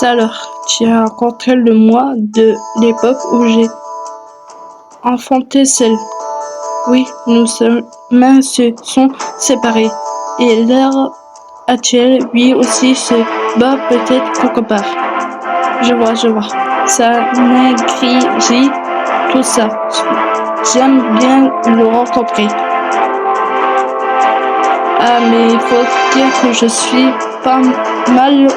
Alors, tu as rencontré le moi de l'époque où j'ai enfanté seul. Oui, nos chemins se sont séparés. Et l'heure actuelle, lui aussi, se bat peut-être quelque part. Je vois. Ça m'agrégit tout ça. J'aime bien le rencontrer. Ah, mais il faut dire que je suis pas mal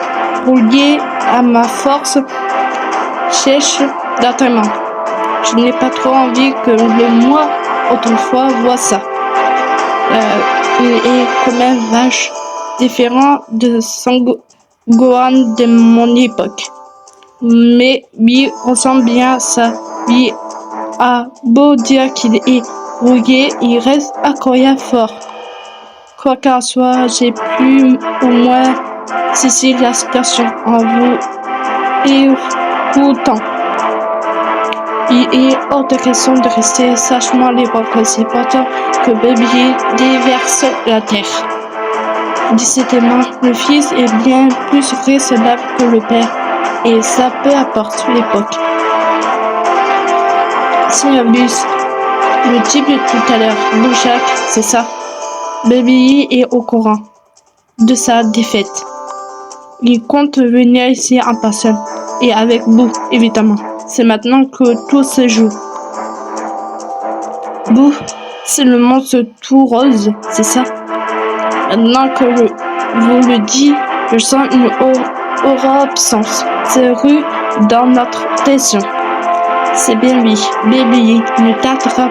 rouillé à ma force sèche d'entraînement. Je n'ai pas trop envie que le moi autrefois voit ça. Il est quand même vache différent de Gohan de mon époque. Mais lui ressemble bien à ça. Lui a beau dire qu'il est rouillé, il reste incroyable fort. Quoi qu'en soit, j'ai plus ou moins cessé la situation en vous écoutant. Il est hors de question de rester sagement libre que c'est pourtant que Baby déverse la terre. Décidément, le fils est bien plus raisonnable que le père, et ça peu importe l'époque. Syllabus, le type de tout à l'heure, Bojack, c'est ça. Baby est au courant de sa défaite. Il compte venir ici en personne, et avec vous, évidemment. C'est maintenant que tout se joue. Bouh, c'est le monstre tout rose, c'est ça? Maintenant que vous le dites, je sens une aura absence. C'est rue dans notre tension. C'est bien lui, Baby, ne tardera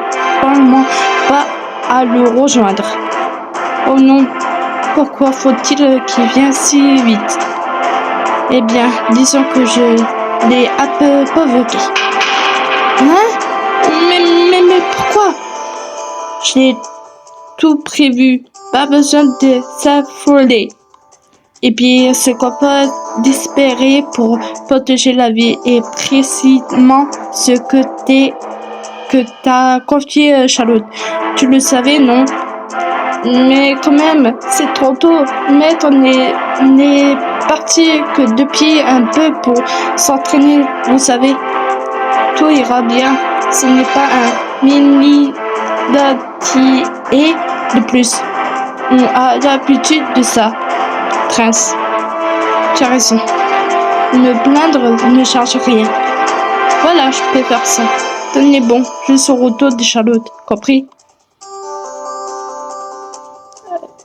pas à le rejoindre. Oh non, pourquoi faut-il qu'il vienne si vite? Eh bien, disons que je l'ai un peu provoqué. Hein? Mais pourquoi? J'ai tout prévu, pas besoin de s'affoler. Et puis, ce qu'on peut espérer pour protéger la vie est précisément ce que t'as confié, Charlotte. Tu le savais, non? Mais quand même, c'est trop tôt. Maître n'est parti que depuis un peu pour s'entraîner, vous savez. Tout ira bien. Ce n'est pas un mini et de plus. On a l'habitude de ça. Prince, tu as raison. Me plaindre ne change rien. Voilà, je peux faire ça. Tenez bon, je suis au retour de Charlotte, compris?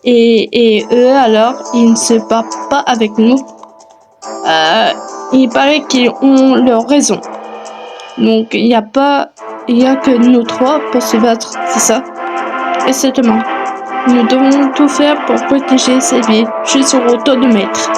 Et eux alors, ils ne se battent pas avec nous. Il paraît qu'ils ont leur raison. Donc il n'y a que nous trois pour se battre, c'est ça? Exactement. Nous devons tout faire pour protéger ces vies. Je suis au retour de maître.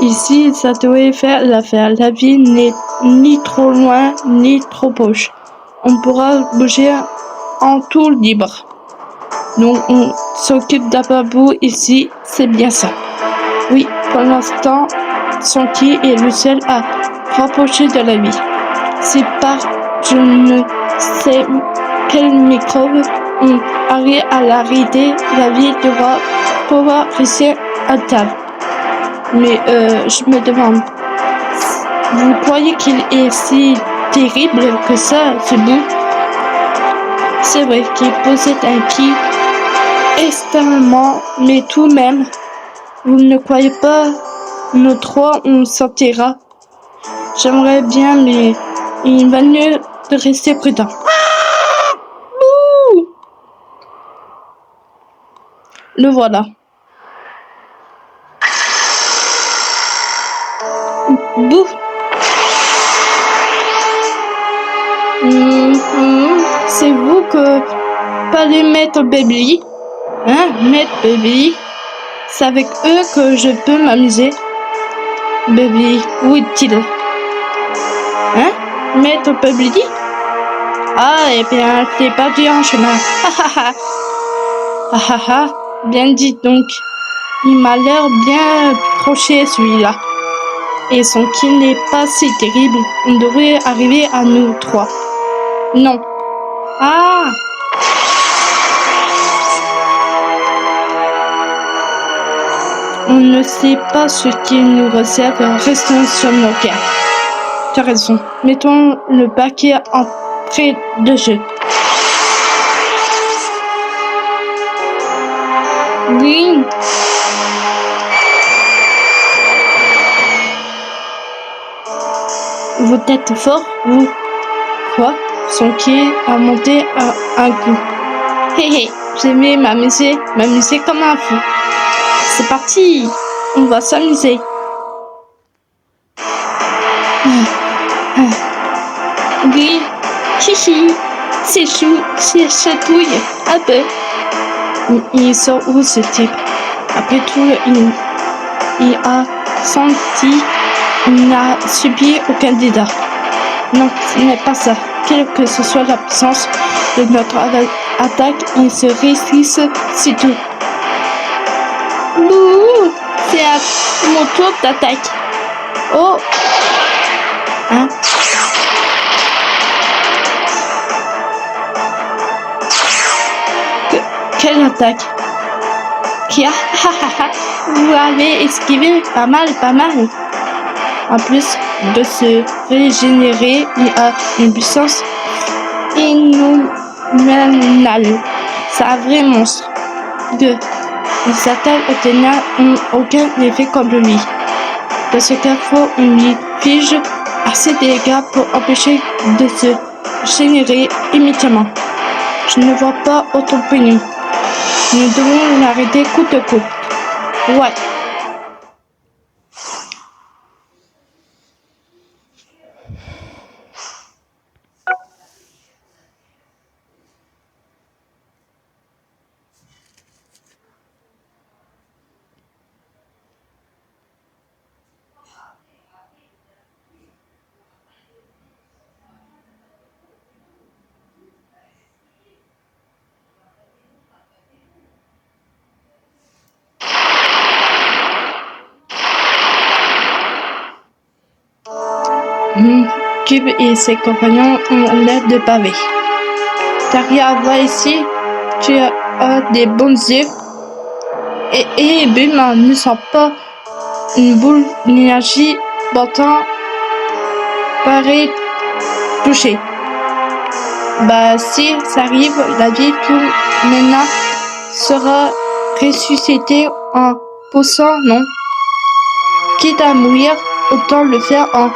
Ici, ça devrait faire l'affaire. La vie n'est ni trop loin, ni trop proche. On pourra bouger en tout libre. Donc, on s'occupe d'Ababou ici, c'est bien ça. Oui, pour l'instant, Sanki est le seul à rapprocher de la vie. C'est par je ne sais quel microbe on arrive à l'arrêter, la vie devra pouvoir rester à table. Mais je me demande, vous croyez qu'il est si terrible que ça, ce bout? C'est vrai qu'il possède un ki extrêmement, mais tout de même, vous ne croyez pas, nous trois on sortira? J'aimerais bien, mais il va mieux de rester prudent. Ouh! Le voilà. Bouh! C'est vous que fallait mettre Baby? Hein, mettre Baby? C'est avec eux que je peux m'amuser. Baby, où est-il? Hein, mettre Baby? Ah, eh bien, t'es perdu en chemin. Bien dit donc. Il m'a l'air bien proché celui-là. Et son qui n'est pas si terrible. On devrait arriver à nous trois. Non. Ah! On ne sait pas ce qu'il nous réserve. Restons sur nos gardes. Tu as raison. Mettons le paquet en près de jeu. Oui. Vous êtes fort, vous. Quoi? Son quai a monté à un coup. Hé hé, j'aimais m'amuser comme un fou. C'est parti, on va s'amuser. Oui, chichi, c'est chou, c'est chatouille, un peu. Il sort où ce type? Après tout, il a senti, il n'a subi aucun dégât. Non, ce n'est pas ça. Quelle que ce soit la puissance de notre attaque, il se réussissent si tout. Bouh! C'est à mon tour d'attaque. Oh! Hein? Quelle attaque? Kia? Vous avez esquivé pas mal. En plus de se régénérer, il a une puissance innominale. C'est un vrai monstre. Les attaques éternelles n'ont aucun effet contre lui. De ce cas, faut on lui fige assez de dégâts pour empêcher de se générer immédiatement. Je ne vois pas autant que nous. Nous devons l'arrêter coûte que coûte. Ouais. Cube et ses compagnons ont l'air de pavé. T'as rien à voir ici? Tu as des bons yeux. Et Bum ne sent pas une boule d'énergie pourtant paraît touchée. Bah si ça arrive, la vie tout maintenant sera ressuscitée en poussant, non? Quitte à mourir, autant le faire en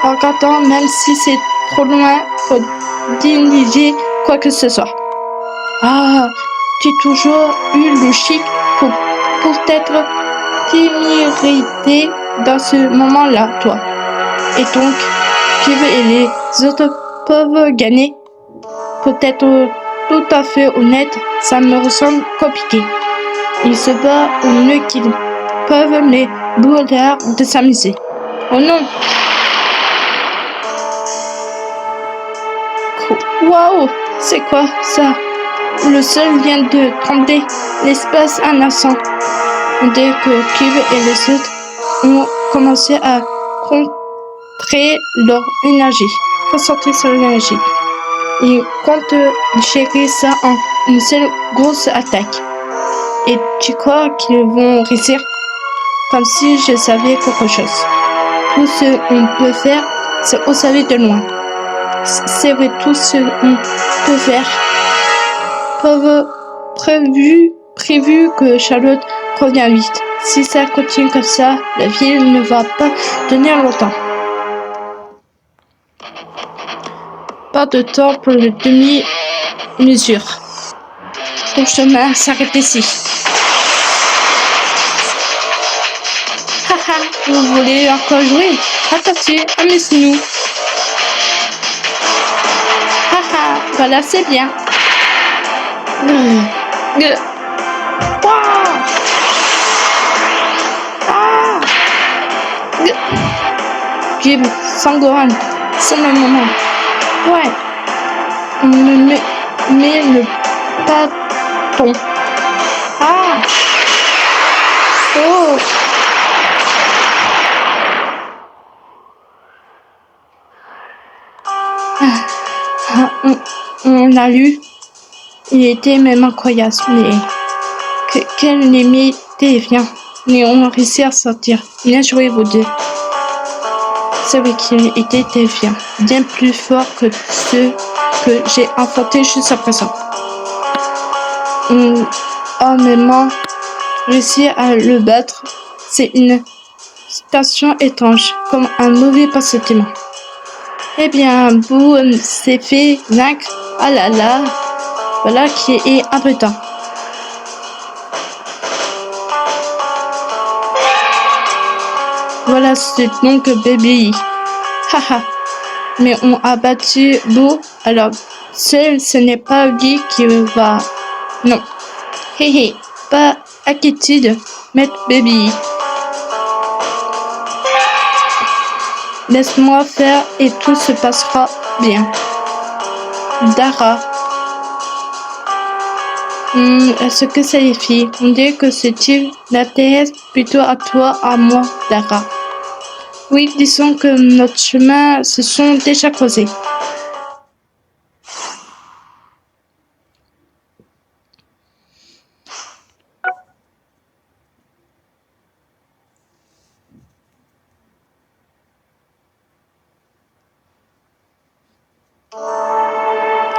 regardant même si c'est trop loin pour diriger quoi que ce soit. Ah, tu as toujours eu le chic pour être témérité dans ce moment-là, toi. Et donc, Cube et les autres peuvent gagner. Peut-être tout à fait honnête, ça me ressemble compliqué. Ils se battent au mieux qu'ils peuvent, mais Boo a l'air de s'amuser. Oh non! Waouh! C'est quoi ça? Le sol vient de trembler l'espace un instant. Dès que Cube et les autres ont commencé à concentrer leur énergie. Ils comptent gérer ça en une seule grosse attaque. Et tu crois qu'ils vont réussir? Comme si je savais quelque chose. Tout ce qu'on peut faire, c'est observer de loin. C'est vrai, tout ce qu'on peut faire. Prévu que Charlotte revient vite. Si ça continue comme ça, la ville ne va pas tenir longtemps. Pas de temps pour le demi-mesure. Ton chemin s'arrête ici. Haha, vous voulez encore jouer? Attention, amuse-nous. Haha, voilà, c'est bien. Cube, Sangohan, c'est le moment. Ouais. On me met le bâton. Ah! Oh! On l'a lu. Il était même incroyable, mais quelle limite déviant. Mais on a réussi à sortir. Bien joué, vous deux. C'est vrai qu'il était déviant, bien plus fort que ceux que j'ai affrontés jusqu'à présent. On a même réussi à le battre. C'est une station étrange, comme un mauvais passentiment. Eh bien, vous s'est fait vaincre. Ah là là, voilà qui est imputant. Voilà, c'est donc Baby. Haha. Mais on a battu Boo, alors seul ce n'est pas lui qui va. Non. Hé hé, pas inquiétude, Maître Baby. Laisse-moi faire et tout se passera bien. Dara. Est-ce que c'est les filles? On dirait que ce type l'intéresse plutôt à toi, à moi, Dara. Oui, disons que notre chemin se sont déjà croisés.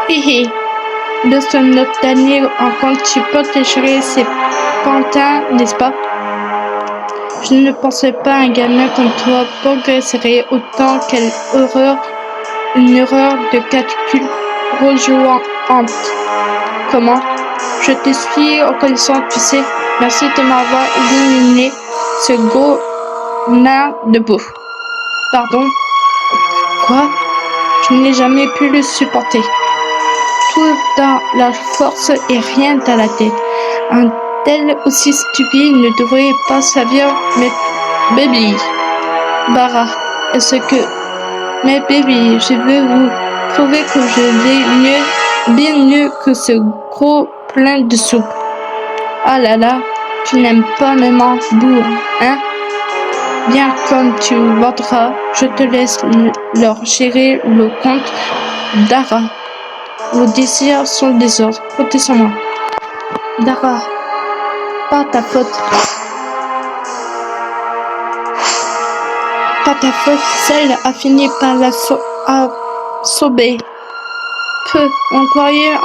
Hé hé. De notre dernier rencontre, tu protégerais ces pantins, n'est-ce pas? Je ne pensais pas un gamin comme toi progresserait autant. Quelle horreur, une erreur de calcul rejoignante. Comment? Je te suis reconnaissant, tu sais. Merci de m'avoir éliminé ce gros nain de boue. Pardon? Quoi? Je n'ai jamais pu le supporter. Tout dans la force et rien dans la tête. Un tel aussi stupide ne devrait pas servir mes baby. Bara, est-ce que mes baby, je veux vous prouver que je vais mieux, bien mieux que ce gros plein de soupe. Ah là là, tu n'aimes pas maman bourre, hein? Bien comme tu voudras, je te laisse leur gérer le compte. Dara. Vos désirs sont des ordres. Comptez sur moi. Dara, pas ta faute. Pas ta faute, celle a fini par la sauver. Peu, on croyait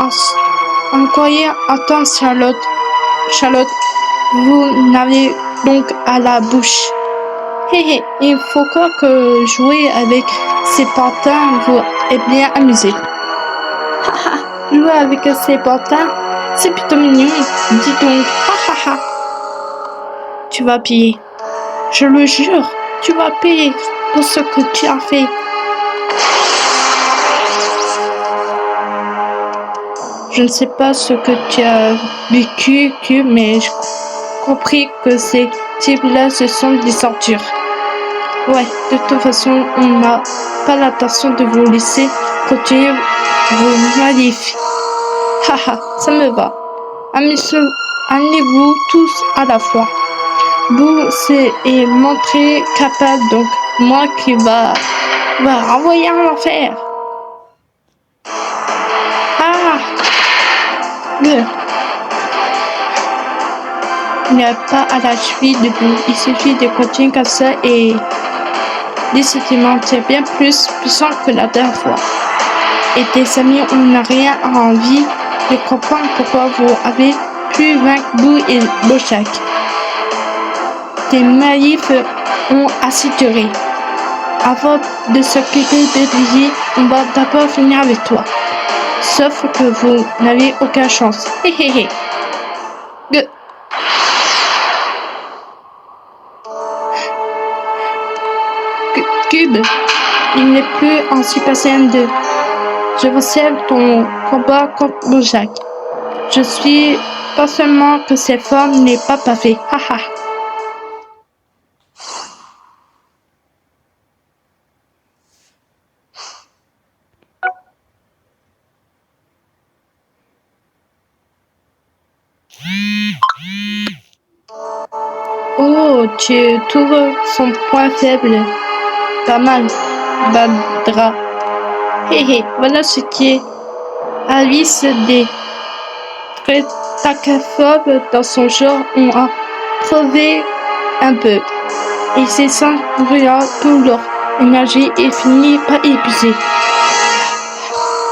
entendre Charlotte. Charlotte, vous n'avez donc à la bouche. Hé hé, il faut croire que jouer avec ces pantins vous est bien amusé. Haha, jouer avec ces pantins, c'est plutôt mignon. Dis donc, hahaha. Tu vas payer. Je le jure, tu vas payer pour ce que tu as fait. Je ne sais pas ce que tu as vécu, mais j'ai compris que ces types-là, ce sont des sortures. Ouais, de toute façon, on n'a pas l'intention de vous laisser continuer vos malifs. Haha, ça me va. Amenez-vous tous à la fois. Vous s'est montré capable, donc moi qui va renvoyer en enfer. Ah! Il n'y a pas à la cheville debout, il suffit de continuer comme ça et décidément tu es bien plus puissant que la dernière fois. Et tes amis, on n'a rien envie de comprendre pourquoi vous avez pu vaincre Boo et Bojack. Tes malifs ont assuré. Avant de s'occuper de Lily, on va d'abord finir avec toi. Sauf que vous n'avez aucune chance. Hé hé hé. Cube, il n'est plus en Super Saiyan 2. Je vous sers ton combat contre Bojack. Je suis pas seulement que cette forme n'est pas parfaite. Haha. Oh, tu trouves son point faible. Pas mal, Badra. Hé hé, voilà ce qui est Alice des prétacaphobes dans son genre ont à prouver un peu. Et ces singes brûlant toute leur énergie et finit par épuiser.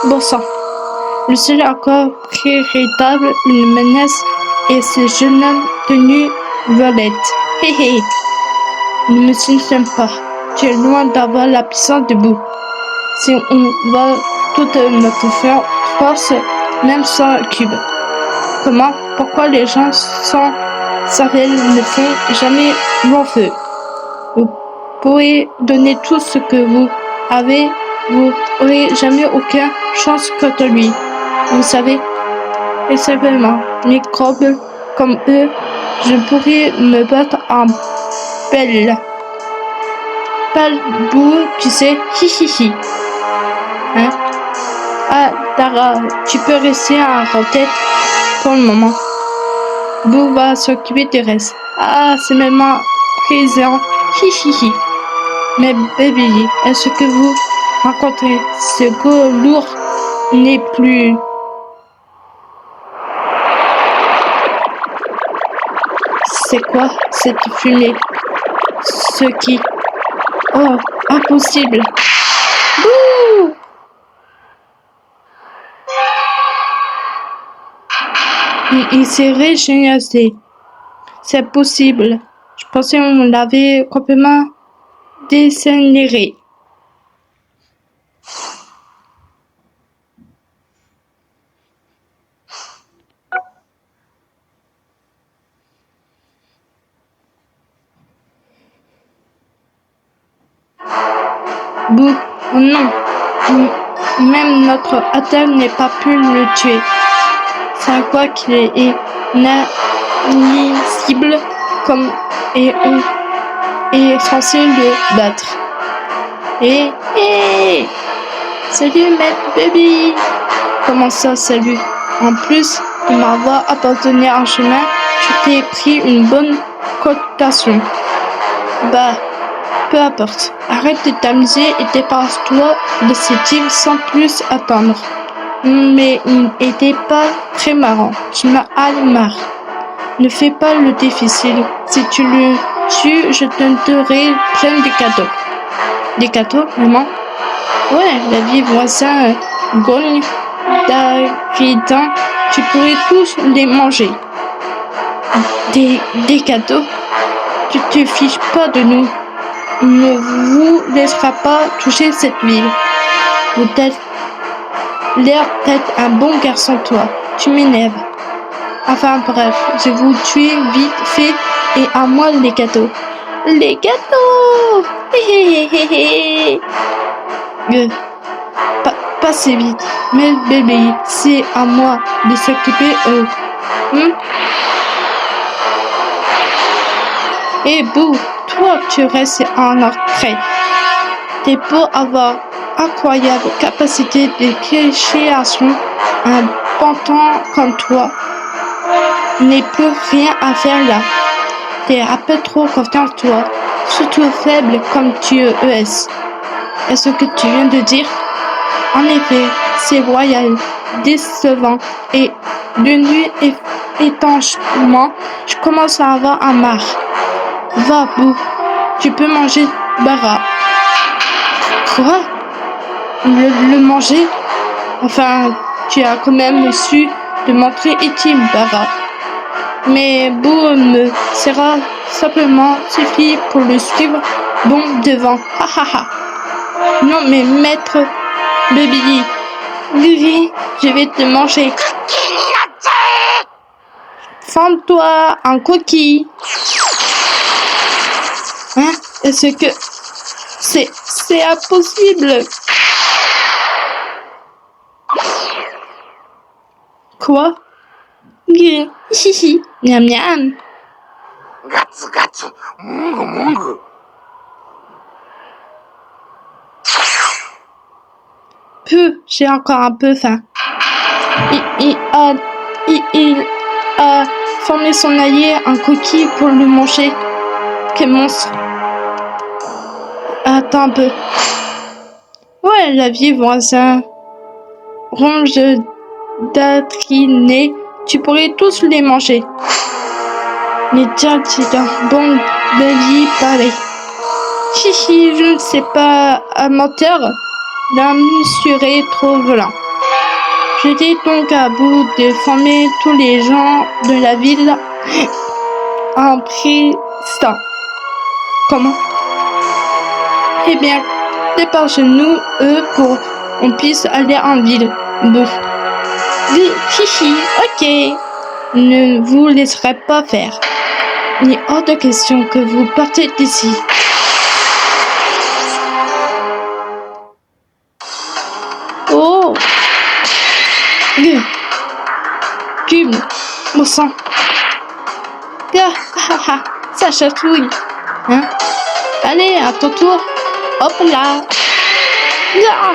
Bon sang. Le seul encore véritable une menace est ce jeune homme tenu violette. Hé hé. Ne me soutiens pas. Tu es loin d'avoir la puissance debout. Si on va toute notre force, même sans cube. Comment? Pourquoi les gens sans cervelle ne font jamais long feu? Vous pouvez donner tout ce que vous avez, vous n'aurez jamais aucune chance contre lui. Vous savez, et simplement, microbes comme eux, je pourrais me battre en pelle. Pas le bout, tu sais, hi hi hi. Hein? Ah, Tara, tu peux rester en tête pour le moment. Boo va s'occuper du reste. Ah, c'est même présent. Hi hi hi. Mais baby, est-ce que vous rencontrez ce gars lourd n'est plus... C'est quoi cette fumée? Ce qui... Oh, impossible. Bouh! Il s'est régénéré. C'est possible. Je pensais qu'on l'avait complètement décénéré. Bouh, oh non. Même notre attaque n'est pas pu le tuer. C'est quoi qu'il est inadmissible comme et on est censé le battre. Et salut Maître Baby. Comment ça, salut? En plus de m'avoir abandonné en chemin, tu t'es pris une bonne cotation. Bah, peu importe. Arrête de t'amuser et débarrasse-toi de ces types sans plus attendre. Mais il n'était pas très marrant. Tu m'as marre. Ne fais pas le difficile. Si tu le tues, je te donnerai plein de cadeaux. Des cadeaux, vraiment? Ouais, la vie voisin gogne d'agrédents. Tu pourrais tous les manger. Des cadeaux? Tu te fiches pas de nous. On ne vous laissera pas toucher cette ville. Vous êtes l'air d'être un bon garçon, toi. Tu m'énerves. Enfin bref, je vous tuer vite fait et à moi les gâteaux. Les gâteaux! Pas si vite. Mais bébé, c'est à moi de s'occuper eux. Et Boo, toi tu restes en retrait. T'es beau avoir incroyable capacité de création, un pantin comme toi n'est plus rien à faire là. T'es un peu trop confiant en toi, surtout faible comme tu es. Est-ce que tu viens de dire? En effet, c'est royal, décevant et de nuit étanchement, je commence à avoir un marre. Va, Boo, tu peux manger Bara. Quoi? Le manger? Enfin, tu as quand même su te montrer utile, Bara. Mais Boo me sera simplement suffit pour le suivre bon devant. Ha ha ha. Non mais maître Baby, Lily, je vais te manger. Fends-toi en coquille. Hein? Est-ce que c'est impossible? Quoi? Hihi, miam miam. Gatsu gatsu, mungu mungu. J'ai encore un peu faim. Il a transformer son allié en coquille pour le manger. Quel monstre. Attends un peu. Ouais, la vie voisin. Ronge d'atrinée. Tu pourrais tous les manger. Mais tiens, bon, Baby, parlez. Chichi, je ne sais pas à mentir. La mesure est trop violent. J'étais donc à bout de former tous les gens de la ville en prison. Comment? Eh bien, dépargez-nous eux pour qu'on puisse aller en ville. Bon. Oui, chichi, ok. Ne vous laisserai pas faire. Il est hors de question que vous partez d'ici. Oh! Cube, mon sang. Ça chatouille. Hein? Allez, à ton tour. Hop là. Ah!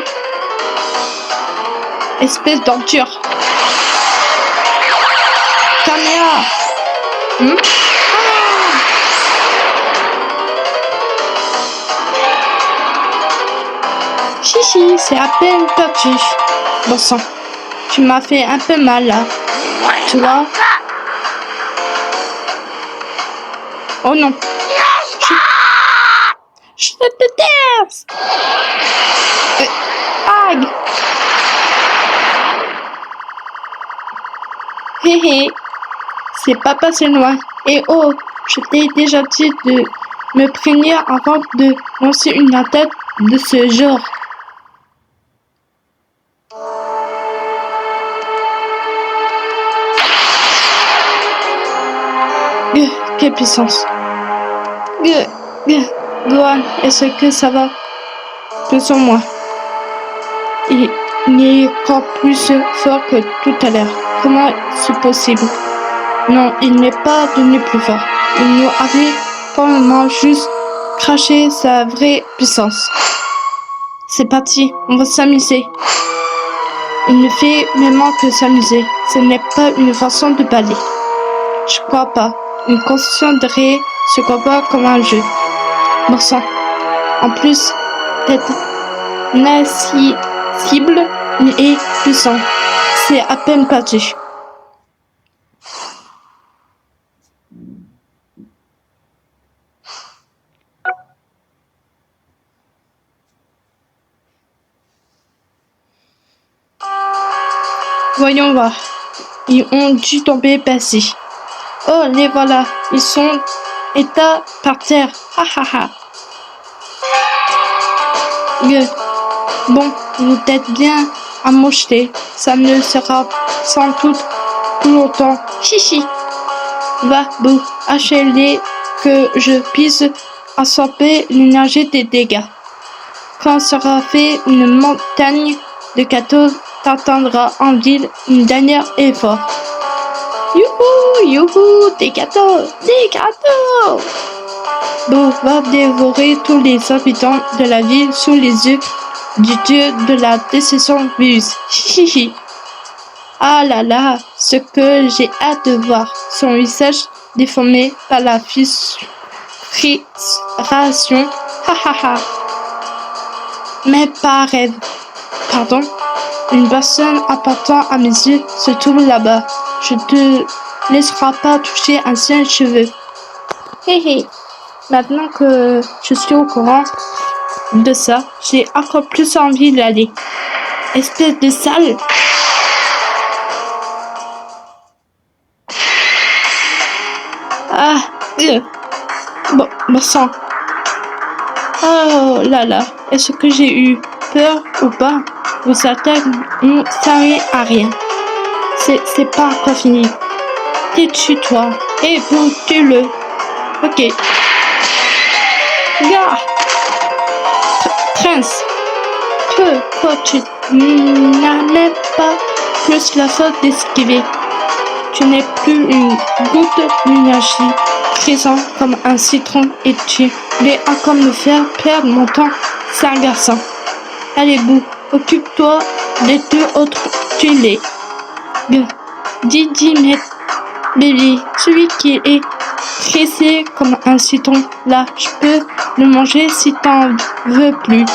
Espèce d'ordure. Caméra. Chichi, c'est à peine perdu. Bon sang, tu m'as fait un peu mal là. Tu vois? Oh non. Je te déteste. Aïe. Hé hé. C'est pas passé loin. Et oh, je t'ai déjà dit de me prévenir avant de lancer une attaque de ce genre. Quelle puissance. Gohan, est-ce que ça va? Que sur moi. Il est encore plus fort que tout à l'heure. Comment c'est possible? Non, il n'est pas devenu plus fort. Il nous avait probablement juste craché sa vraie puissance. C'est parti, on va s'amuser. Il ne fait même que s'amuser. Ce n'est pas une façon de parler. Je crois pas. Une considérerait ce combat comme un jeu. Bon sang. En plus d'être inaccessible et puissant, c'est à peine parti. Voyons voir. Ils ont dû tomber passés. Oh, les voilà. Ils sont états par terre. Ha ha ha. Bon, vous êtes bien amochetés. Ça ne sera sans doute plus longtemps. Chichi. Va, Boo, achetez-les que je puisse absorber l'énergie des dégâts. Quand sera fait, une montagne de gâteaux t'attendra en ville, une dernière effort. Youhou, youhou, des gâteaux, des gâteaux! Boo va dévorer tous les habitants de la ville sous les yeux du dieu de la décision virus. Hihihi. Ah là là, ce que j'ai hâte de voir, son visage déformé par la frustration. Ha ha ha. Mais pas rêve. Pardon? Une personne appartenant à mes yeux se trouve là-bas. Je te laisserai pas toucher un seul cheveu. Hé hé. Maintenant que je suis au courant de ça, j'ai encore plus envie d'aller. Espèce de sale. Ah, bon sang. Oh là là, est-ce que j'ai eu peur ou pas? Vos attaques n'ont servi à rien. C'est pas encore fini. Tue-toi. Et vous, tue-le. Ok. Gars. Prince. Quoi, tu n'as même pas plus la force d'esquiver. Tu n'es plus une goutte d'énergie, présent comme un citron et tu vais encore me faire perdre mon temps. C'est un garçon. Allez, Boo, occupe-toi des deux autres. Tu les. Didi, mais Baby, celui qui est pressé comme un citron, là, je peux le manger si t'en veux plus.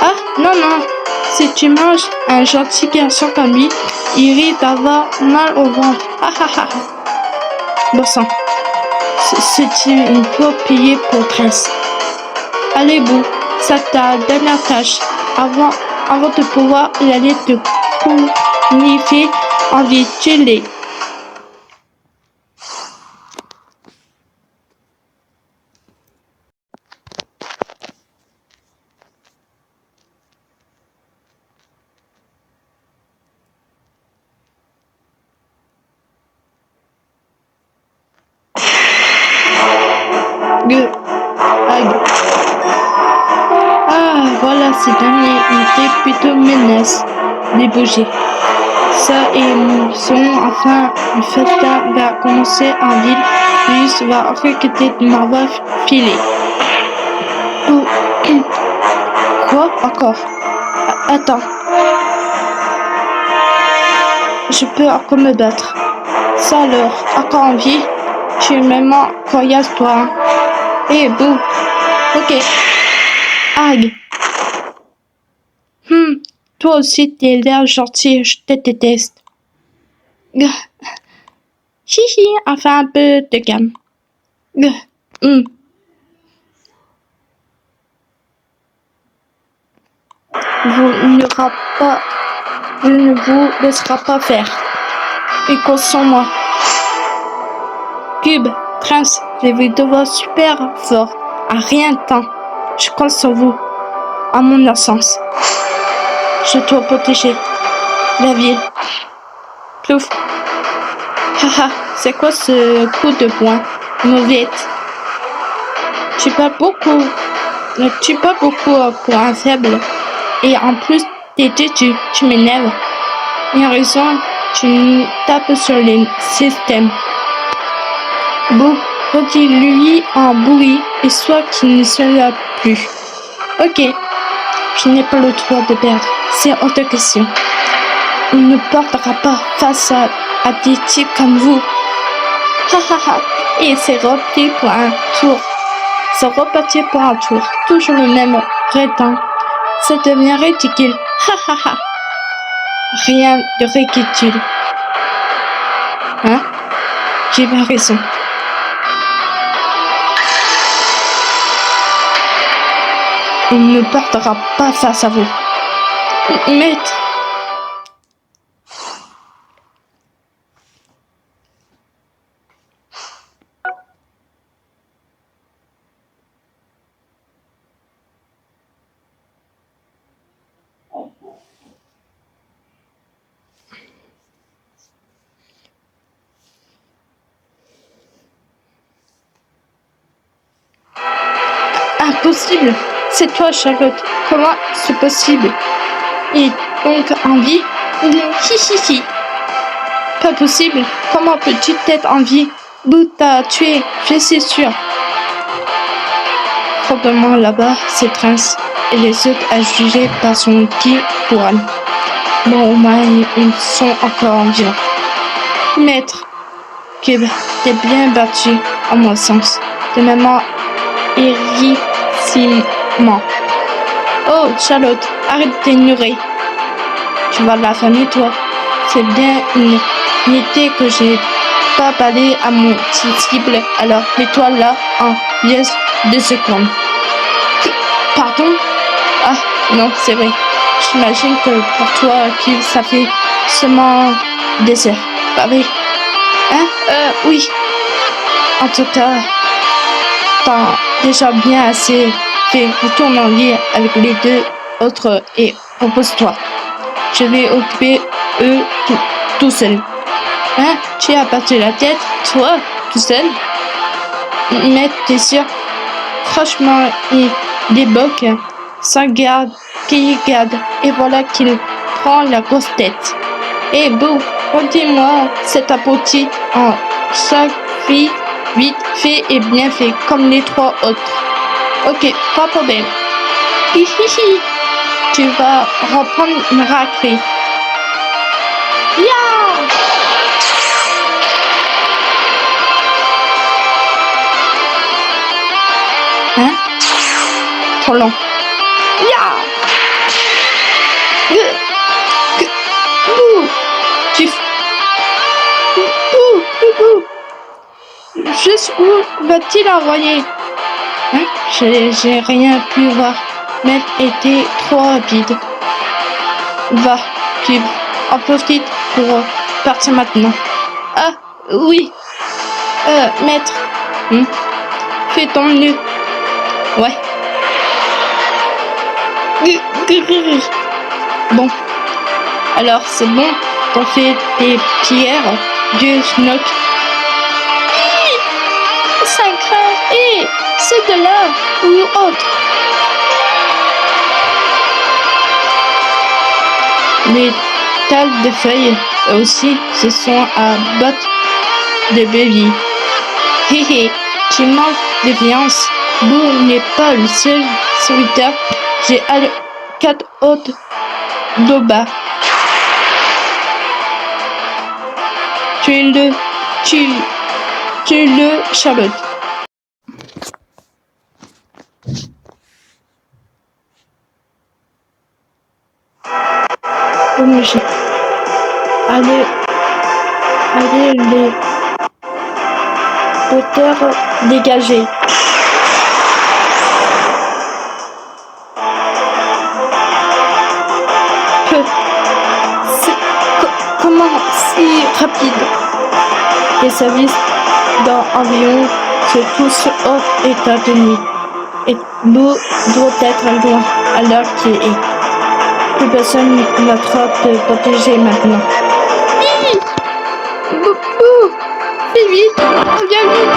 Ah, non, non, si tu manges un gentil garçon comme lui, il risque d'avoir mal au ventre. Ah, ah, ah. Bon sang, c'est une peau payée pour 13. Allez, Boo, c'est ta dernière tâche. Avant de pouvoir y aller te conifter envie de les. Ah, voilà, ces derniers étaient plutôt menaces, les bougies. Ça et son, enfin, le festin va commencer en ville. Luis va recruter de Marva filée. Quoi? Encore? Attends. Je peux encore me battre. Ça alors, encore en vie? Tu es même coriace, toi. Hein? Eh, Boo. Ok. Ag. Toi aussi, t'es l'air gentil, je te déteste. Chichi, enfin un peu de calme. Je ne vous laissera pas faire. Et compte sur moi. Cube, Prince, je vais devoir super fort. À rien de temps. Je compte sur vous. À mon absence. Je dois protéger la ville. Plouf. Haha, c'est quoi ce coup de poing? Mauvette. Tu parles beaucoup pour un faible. Et en plus, t'es têtu, tu m'énerves. Il a raison, tu nous tapes sur les systèmes. Bon, redis-lui en bruit et soit qu'il ne sera plus. Ok, je n'ai pas le droit de perdre, c'est hors de question. Il ne portera pas face à des types comme vous. Ha ha ha, et c'est reparti pour un tour. Toujours le même prétend. Ça devient ridicule. Ha ha ha. Rien de ridicule. Hein? J'ai pas raison. Il ne partira pas face à vous. Maître. Impossible. C'est toi, Charlotte. Comment c'est possible? Et donc en vie? Hi. Pas possible. Comment peux-tu être en vie? Boo t'a tué, je suis sûr. Probablement là-bas, c'est Prince et les autres à juger par son qui couronne. Bon, au moins, ils sont encore en vie. Maître, Cube, t'es bien battu, à mon sens. De même hérissimement. Oh, Charlotte, arrête de t'ignorer. Tu vas la famille, toi. C'est bien une idée que j'ai pas parlé à mon cible. Alors, mets-toi là en 2 secondes. Pardon? Ah, non, c'est vrai. J'imagine que pour toi, Cube, ça fait seulement des heures. Bah oui. Hein? Oui. En tout cas, t'as déjà bien assez fait. Retourne en vie avec les 2 autres et repose-toi. Je vais occuper eux tout seul. Hein? Tu as battu la tête, toi, tout seul? Mais t'es sûr? Franchement, il débloque sans garde, qui garde, et voilà qu'il prend la grosse tête. Eh Boo, redis-moi cette apôtie en chaque fille, vite fait et bien fait, comme les 3 autres. Ok, pas de problème. Hihihi, tu vas reprendre une raclée. Yeah! hurlant. Ya! Jusqu'où va-t-il envoyer? Hein? J'ai rien pu voir. Mel était trop rapide. Va, Cube. En profite pour partir maintenant. Ah, oui. Maître. Fais ton mieux. Ouais. Bon. Alors, c'est bon. T'en fais tes pierres. Dieu Snook. Ça craint. Et c'est de là ou autre. Les tales de feuilles aussi se sont à battre de baby. Hé, tu manques de viande. Boo n'est pas le seul serviteur. J'ai 4 autres d'Oba. Tue-le, Charlotte. Allez, les hauteurs dégagées. Comment si rapide? Les services d'avion sont tous hors état de nuit. Et Boo doit être loin à l'heure qu'il est. Plus personne n'a trop de protéger maintenant. Boo! Fais vite! Reviens vite!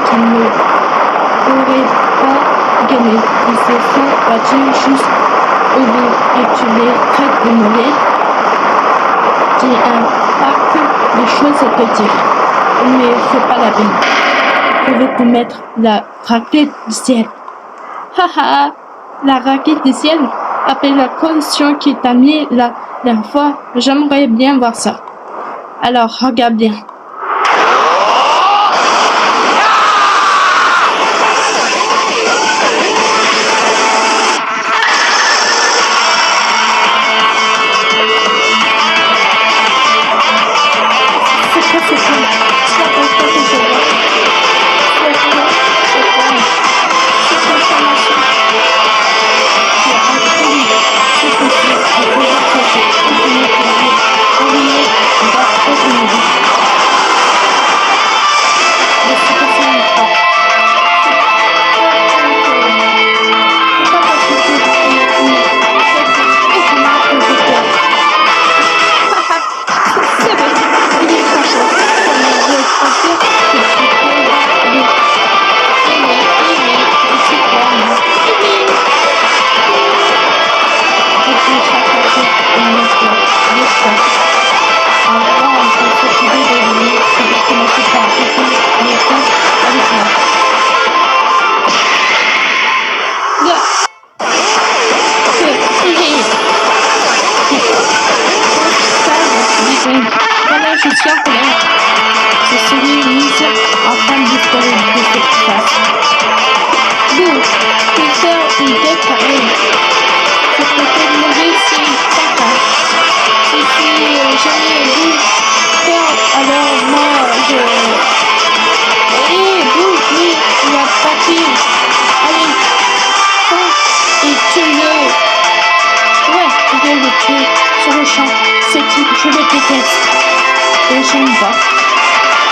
Qu'il ne pourrait pas gagner. Ils se sont battus juste au bout et tu les traites de mauvais. J'ai un pack de choses à te dire, mais c'est pas la peine. Je vais te mettre la raquette du ciel. Haha, la raquette du ciel? Après la condition qui t'a mis la dernière fois, j'aimerais bien voir ça. Alors, regarde bien.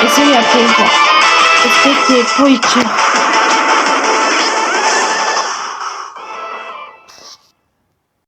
Essaye après voir. Est-ce que tu es pour y tuer?